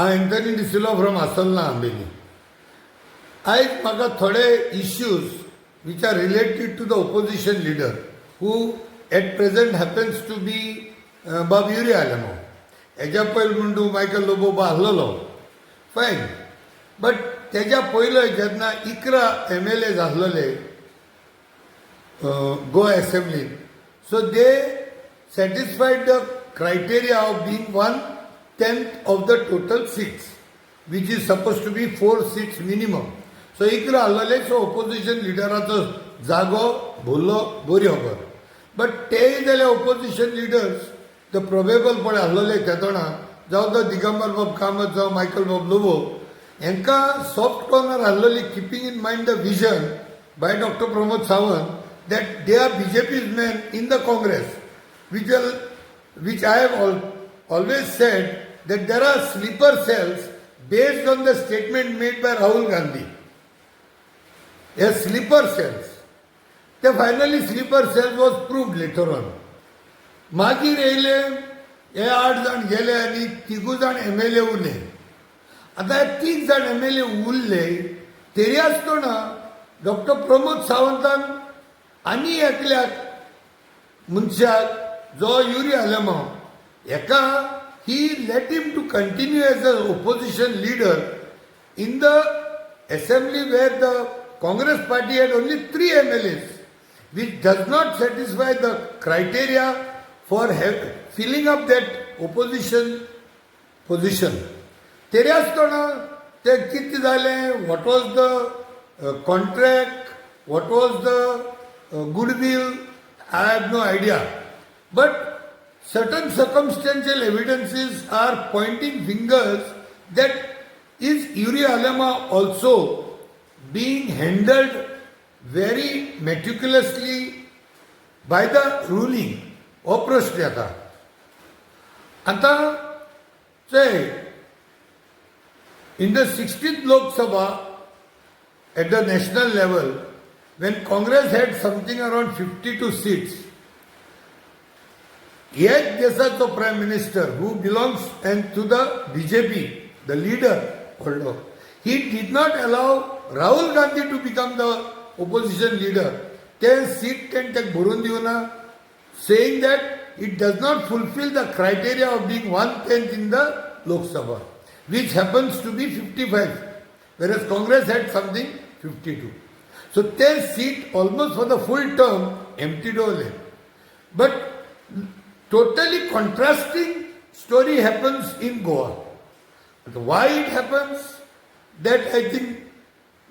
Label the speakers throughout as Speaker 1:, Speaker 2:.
Speaker 1: Anthony D'Silva from Assolna Ambelim. आयज म्हाका थोडे issues which are related to the opposition leader who at present happens to be Bob Yuri Alamo. हेज्या पयलीं म्हणटू Michael लोबोबा आसलेलो fine, but तेज्या पयलो जेन्ना 11 MLAs आसलेले गोवा असेंब्लीन, सो दे satisfied the criteria of being 1/10 of the total seats, which is supposed to be 4 seats minimum. सो 11 आसलेले, सो opposition लिडराचो जागो भरलो बरोबर. बट तेय जाल्यार ओपोजिशन लिडर्स द प्रोबेबल पळय आसलेले तेदोणा जावं तो दिगंबर बाब कामत जावं मायकल बाब लोबो, हांकां सॉफ्ट कॉर्नर आसलेली, keeping in mind the vision by doctor Pramod Sawant that they are BJP's men in the Congress, which I have always said that there are sleeper cells based on the statement made by Rahul Gandhi. Yes, sleeper cells. The finally sleeper cells was proved later on. मागीर येयले हे 8 जाण गेले आनी 3 जाण MLA उरले. आतां हे 3 जाण MLA उरले तरी आसतना डॉक्टर प्रमोद सावंतान आनी एकल्याक मनशाक जो युरी आलेमो हेका he let him to continue as a opposition leader in the assembly where the Congress party had only 3 MLAs, which does not satisfy the criteria for filling up that opposition position. तरी आसतना ते कितें जालें, what was the contract, what was the goodwill, I have no idea. But certain circumstantial evidences are pointing fingers that is Yuri Alama also being handled very meticulously by the ruling Oproshtiyata. Anta say in the 16th Lok Sabha at the national level, when Congress had something around 52 seats, yet Desato Prime Minister, who belongs and to the BJP, the leader, although he did not allow Rahul Gandhi to become the opposition leader. They seat and take Burundiuna, saying that it does not fulfill the criteria of being 1/10 in the Lok Sabha, which happens to be 55, whereas Congress had something 52. So their seat almost for the full term emptied away. But totally contrasting story happens in Goa. But why it happens, that I think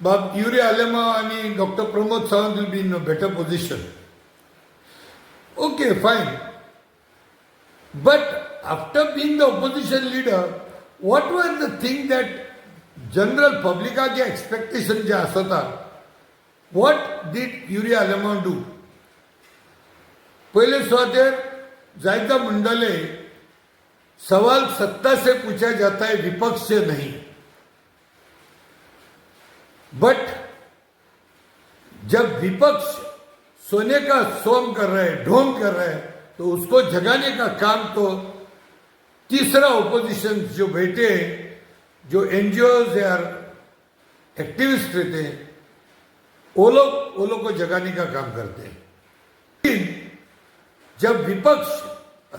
Speaker 1: Bob Yuri Alama and Dr. Pramod Sawant will be in a better position. Okay, fine. But after being the opposition leader, what was the thing that general public expectation je asata? What did Yuri Alama do? पहले स्वातेर जायदा मंडले सवाल सत्ता से पूछा जाता है, विपक्ष से नहीं. बट जब विपक्ष सोने का सोम कर रहे हैं, ढोंग कर रहे हैं, तो उसको जगाने का काम तो तीसरा ओपोजिशन जो बैठे हैं, जो एनजीओज या एक्टिविस्ट रहते हैं, वो लोग को जगाने का काम करते हैं. जब विपक्ष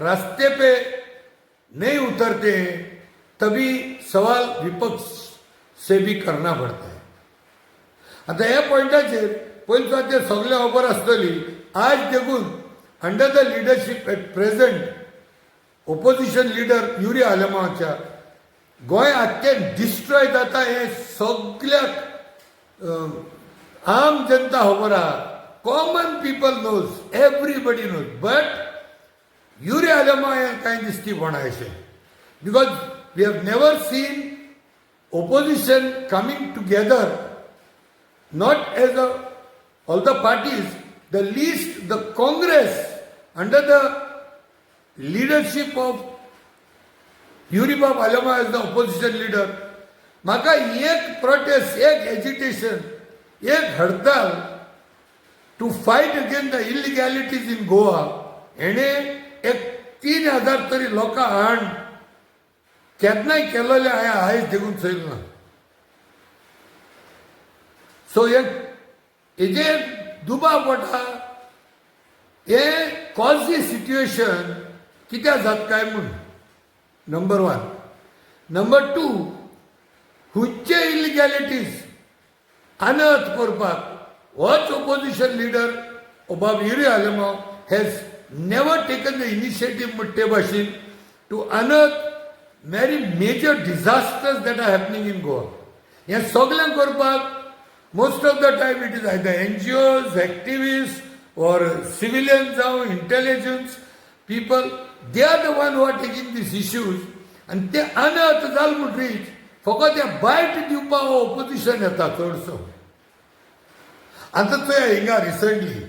Speaker 1: रास्ते पे नहीं उतरते हैं, तभी सवाल विपक्ष से भी करना पड़ता है. आता ह्या पॉइंटाचेर पयलीं ते सगळे खबर आसतली. आज देखून under the leadership at present opposition leader Yuri आलेमाच्या गोंय आख्खें डिस्ट्रॉय जाता हें सगळ्याक आम जनता खबर आहा. Common people knows, everybody knows. But Yuri Alemao हें कांय दिसती कोणा अशें, because we have never seen opposition coming together, not as all the parties, the least the Congress under the leadership of Yuri Alama as the opposition leader. म्हाका एक protest, एक agitation, एक हड़ताल to fight against the illegalities in Goa, हेणे एक 3000 तरी लोकां हाड केन्नाय केलोले हांवें आयज देखून चोयल ना. सो हेजे दुबाव पडटा. हे कॉज सिच्युएशन कित्याक जाता काय म्हूण. नंबर 1. नंबर 2, खंयचे इलिगॅलिटीज अनर्थ करपाक होच ऑपोजिशन लिडर अबाब Yuri has never taken the initiative मुट्टे भाशेन to unearth very major disasters that are happening in Goa. हे सगळें करपाक most of the time it is either NGOs, activists or civilians or intelligence people. They are the one who are taking these issues and they unearth जाल म्हूण reach फकत हे बायट दिवपाक opposition येता चडसो. आतां चोय हिंगा रिसंटली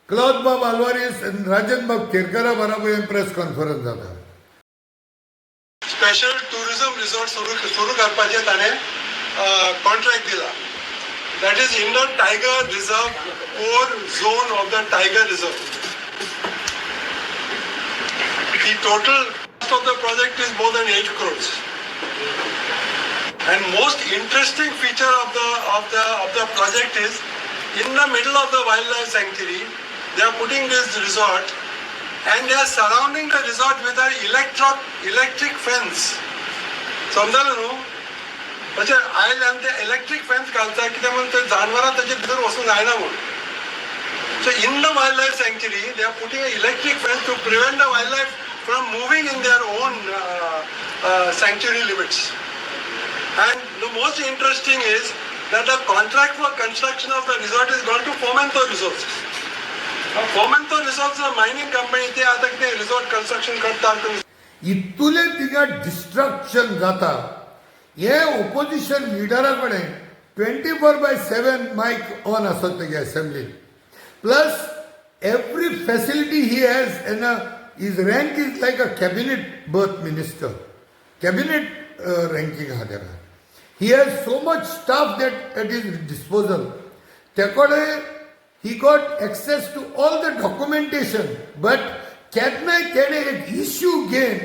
Speaker 1: क्लॉद बाब आल्वारीस आनी राजन बाब केरकरा बरोबर प्रेस कॉन्फरन्स जाता.
Speaker 2: स्पेशल टुरिझम रिसॉर्ट सुरू करपाचें ताणें कॉन्ट्रॅक्ट दिला. That is in the tiger reserve core zone of the tiger reserve. The total cost of the project is more than 8 crores. And most interesting feature of the project is in the middle of the wildlife sanctuary they are putting this resort and they are surrounding the resort with an electric fence. समजलं न्हू. म्हणजे आयज आमी ते electric fence घालता कित्याक म्हणून ते जानवरां ताचे भितर वचूंक जायना म्हणून. So in the wildlife sanctuary they are putting an electric fence to prevent the wildlife from moving in their own sanctuary limits. And the most interesting is that the contract for construction of the resort is gone to Fomento Resources. Fomento Resources a mining company. ते आता कितें resort construction करतात.
Speaker 1: इतुले तिका destruction जाता. हे opposition लिडरा कडेन 24/7 मायक on आसत तेगे असेंब्लीन. Plus every facility he has an his rank is like a cabinet berth minister. Cabinet ranking ha there. He has so much stuff that at his disposal. Tekode he got access to all the documentation, but केन्नाय तेणे एक issue घेन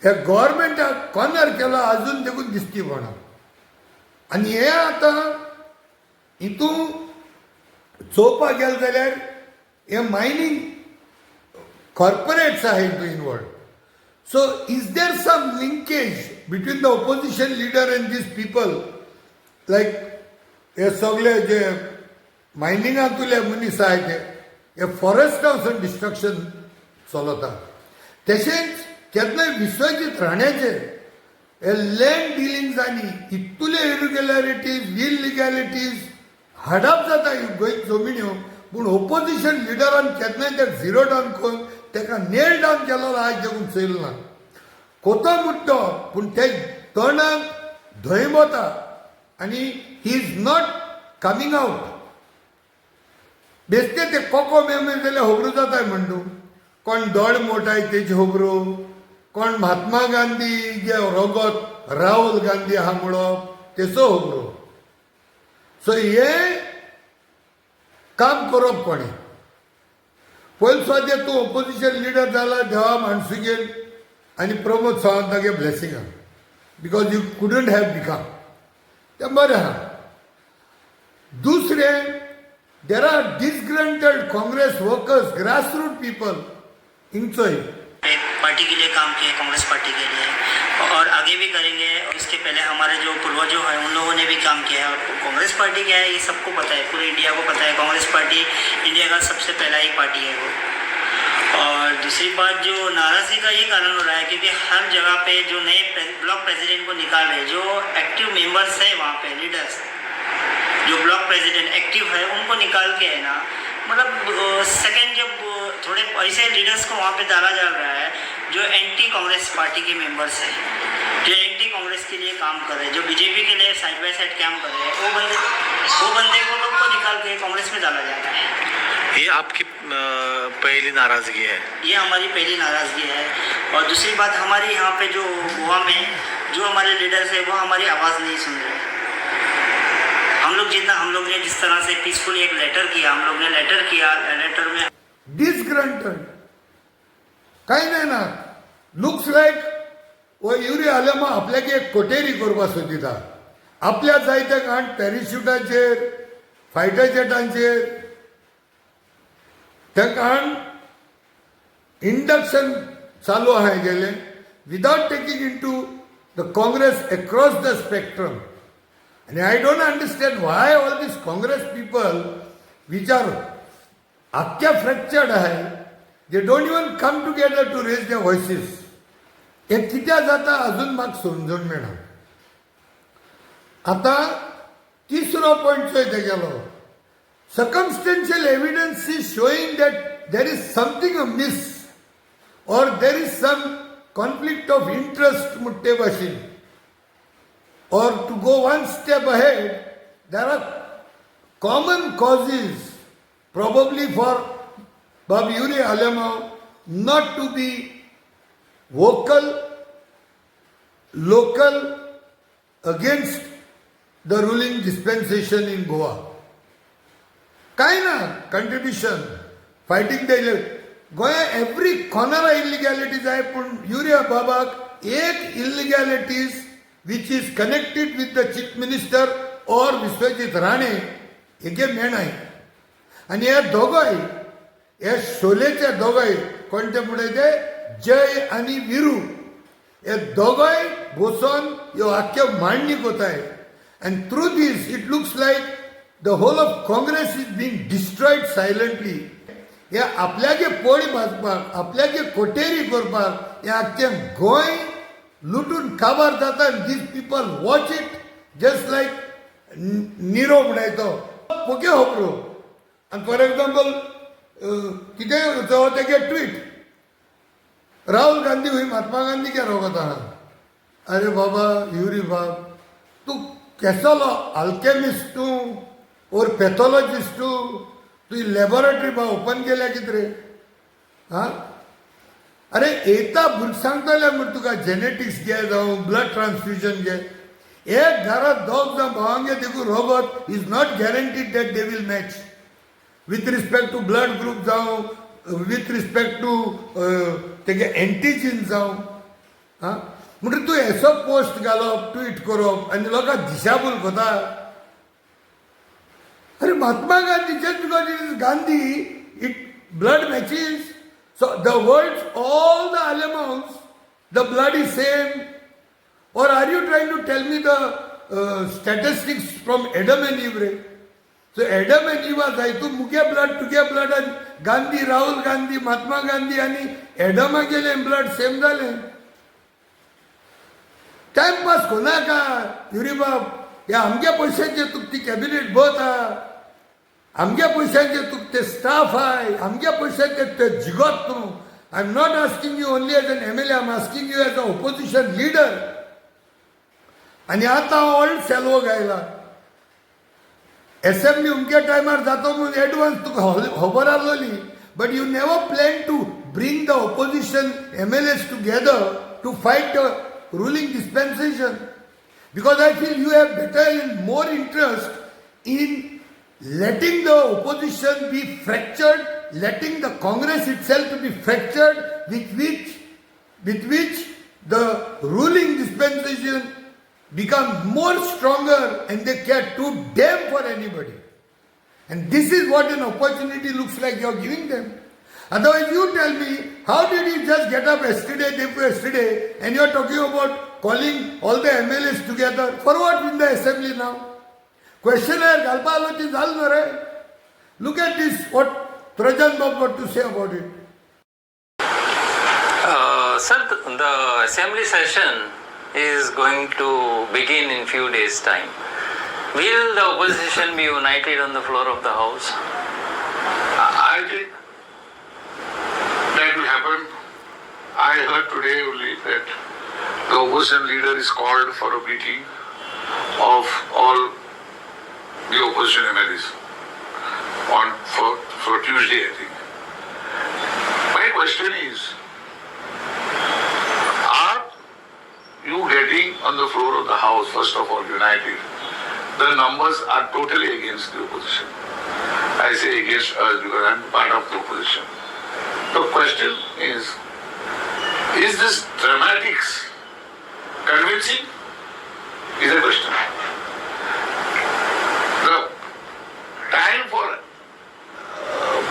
Speaker 1: ह्या गव्हर्मेंटाक corner केलो अजून देखून दिसती पडना. आनी हे आतां हितून चोवपाक गेले जाल्यार हे mining corporates are involved. So is there some linkage between the opposition leader and these people? Like हे सगळे जे मायनिंगांतले मनीस आहात हे फॉरेस्टांसून डिस्ट्रक्शन चलता. तशेंच केन्नाय विश्वजीत राण्याचेर हे लँड डिलिंग्सांनी इतुले इरेग्युलॅरिटीज इलिगॅलिटीज हाडप जाता ह्यो जमिन्यो. पूण ऑपोजिशन लिडरान केन्नाय ते झिरो डावन करून तेका नेल डावन केलो आज देखून चोयल ना. कोतो मुट्टो पूण ते तोंडाक धंयमता आनी he is not coming out. बेश्टे ते कोको मेमे जाल्यार खबरो जाताय म्हण तूं. कोण दोड मोठाय तेजे खबरो, कोण महात्मा गांधी जे रोगोत राहुल गांधी आहा म्हणप तेचो खबरो. सो हे काम करप कोणें. पयलीं सद्या तूं ऑपोजिशन लिडर जाला देवा माणसुगेर आनी प्रमोद सावंतागे ब्लेसिंगान because you couldn't have become. तें बरें आहा. दुसरें there are disgruntled Congress workers grassroot people हिंगचोय
Speaker 3: पार्टी के लिए काम किए, कांग्रेस पार्टी के लिए, और आगे भी करेंगे. और इसके पहले हमारे जो पूर्वजों हैं उन लोगों ने भी काम किया है. और कांग्रेस पार्टी क्या है ये सबको पता है, पूरे इंडिया को पता है. कांग्रेस पार्टी इंडिया का सबसे पहला ही पार्टी है वो. और दूसरी बात जो नाराज़गी का ये कारण हो रहा है क्योंकि हर जगह पे जो नए ब्लॉक प्रेसिडेंट को निकाल रहे, जो एक्टिव मेंबर्स है वहाँ पे लीडर्स, जो ब्लॉक प्रेसिडेंट एक्टिव है उनको निकाल के है ना, मतलब सेकेंड जब थोड़े ऐसे लीडर्स को वहाँ पे डाला जा रहा है जो एंटी कांग्रेस पार्टी के मेंबर्स हैं, जो एंटी कांग्रेस के लिए काम कर रहे हैं, जो बीजेपी के लिए साइड बाय साइड काम कर रहे हैं, वो बंदे को लोग को निकाल के कांग्रेस में डाला जाता है.
Speaker 4: ये आपकी पहली नाराज़गी है?
Speaker 3: ये हमारी पहली नाराज़गी है. और दूसरी बात हमारी यहाँ पे जो गोवा में जो हमारे लीडर्स है वो हमारी आवाज़ नहीं सुन रहे. हम लोग ने जिस तरह से पीसफुली एक लेटर किया, हम लोग ने लेटर किया, लेटर में
Speaker 1: डिसग्रंटल्ड काही नाही ना. लुक्स लाईक वो युरी आले मग आपल्याक एक कोटेरी करपा सोदिता आपल्या जायत्या काण पॅरिशूटाचेर फायटर जेटांचेर त्या काण इंडक्शन चालू आहे गेले without taking into the Congress across the spectrum. And I don't understand why all these Congress people which are akya fractured hai, they don't even come together to raise their voices. हे कित्या जाता अजून म्हाका समजून मेळना. आता तिसरो पॉइंट चोय तेगेलो circumstantial evidence is showing that there is something amiss or there is some conflict of interest मुट्टे भाशेन. Or to go one step ahead, there are common causes probably for Bab Yuri Alamau not to be vocal, local against the ruling dispensation in Goa. Kai na contribution, fighting the Goa every corner illegalities I put Yuri Babak 8 illegalities which is connected with the chief minister or Vishwajit Rane हेगे main आहे. आणि ह्या दोगांय ह्या शोलेच्या दोगांय कोणते पुढे ते जय आणि वीरू हे दोगांय बसून ह्यो आख्यो मांडणी कोताय. And through this it looks like the whole of Congress is being destroyed silently. हे आपल्यागे पोळी भाजपाक आपल्यागे कोटेरी करपाक हे आख्खें गोंय लुटून काबार जाता. These people watch it just like निरो म्हणतो पोके होपरो. आणि फॉर एक्झाम्पल कितें जावं तेगे ट्वीट राहुल गांधी हुई महात्मा गांधी क्या रोगत आहा. अरे बाबा युरी बाब तू केसलो अल्केमिस्ट तू और पॅथॉलॉजिस्ट तू लॅबोरेटरी बा ओपन केल्या कितें रे. हा अरे येता सांगतले म्हण तुका जेनेटिक्स घे जावं ब्लड ट्रान्सफ्युजन घे. एक घरात दोग जावं भावांगे देखून रोगत is not guaranteed that they will match with respect to blood group जावं विथ रिस्पेक्ट टू तेगे एंटीजीन जावं. हां म्हणटकीर तूं एसो पोस्ट घालप ट्वीट करप आनी लोकांक दिशाभूल कोता. अरे Mahatma Gandhi just because it is Gandhi it blood matches. So the words, all the aliments, the blood is same. Or are you trying to tell me the statistics from Adam and Eve? So Adam and Eve was like, muge blood, tuge blood, and Gandhi, Rahul Gandhi, Mahatma Gandhi, and Adam again blood same dale. Time pass kona ka, Yuri Bab, ya amge पैशांचे तुक ती cabinet भोत हा. आमगे पैशांचे तुक ते staff आहे. आमगे पैशांचे ते जिगत न्हू. I am not asking you only as an MLA, I am asking you as a opposition leader. आणि आता ऑल्ड सेल्वो गायला असेंब्ली उमके टायमार जातो म्हणून एडवान्स तुका खबर आसलोली. But you never plan to bring the opposition MLAs together to fight the ruling dispensation. Because I feel you have better in more interest in letting the opposition be fractured, letting the Congress itself to be fractured, with which the ruling dispensation becomes more stronger and they care too damn for anybody. And this is what an opportunity looks like you are giving them. Otherwise you tell me, how did you just get up yesterday, day before yesterday, and you are talking about calling all the MLAs together? For what in the assembly now? Questionnaire galpa aloti zal no re. Look at this, what Trajan Bob got to say about it.
Speaker 5: Sir, the assembly session is going to begin in few days' time. Will the opposition be united on the floor of the house?
Speaker 6: I think that will happen. I heard today only that the opposition leader is called for a meeting of all the opposition MLAs for Tuesday, I think. My question is, are you getting on the floor of the house, first of all, united? The numbers are totally against the opposition. I say against us because I'm part of the opposition. The question is this dramatics convincing is a question. The time for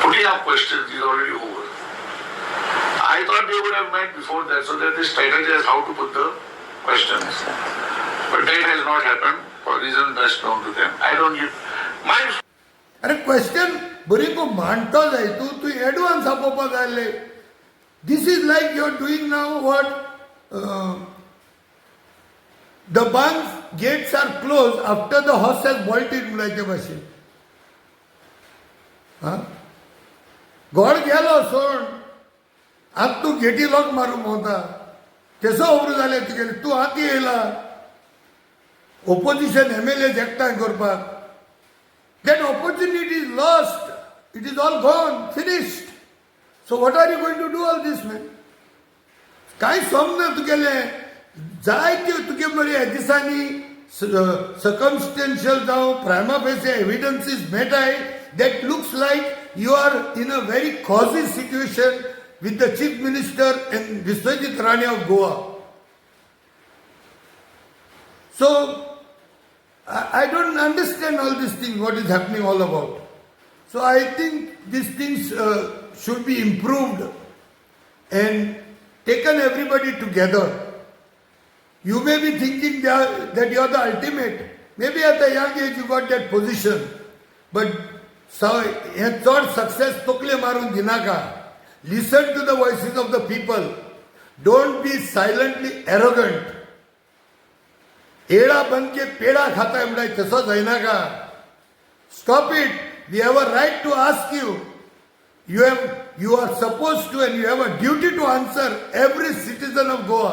Speaker 6: putting up questions is already over. I thought they would have met before that so that they strategize how to put the questions. But that has not happened for reasons best known to them. I don't give my.
Speaker 1: अरे question बरी को मानतो जाय तू advance आपोवपा जाय this is like you are doing now what the bunk gates are close after the horse has bolted म्हणल्याचे भाशेन घोड गेलो सोड आतां तू गेटी लॉक मारूंक वता तेसो खबर जालें तुगेलें तूं आतां येयला ओपोजिशन MLAs एकठांय करपाक that opportunity is lost. It is all gone, finished. So what are you going to do all this, man? काय समना तुगेले जायत्यो तुगे मरे दिसांनी circumstantial जावं prima facie evidences मेटाय that looks like you are in a very cozy situation with the Chief Minister and Viswajit Rane of Goa. So I don't understand all these things, what is happening all about. So I think these things should be improved and taken everybody together. You may be thinking that you are the ultimate. Maybe at a young age you got that position. But thought success tokle marun dinaka. Listen to the voices of the people. Don't be silently arrogant. एड़ा बन के पेड़ा खाता है म्हणटाय तसो जायना का stop it we have a right to ask you are supposed to and you have a duty to answer every citizen of Goa.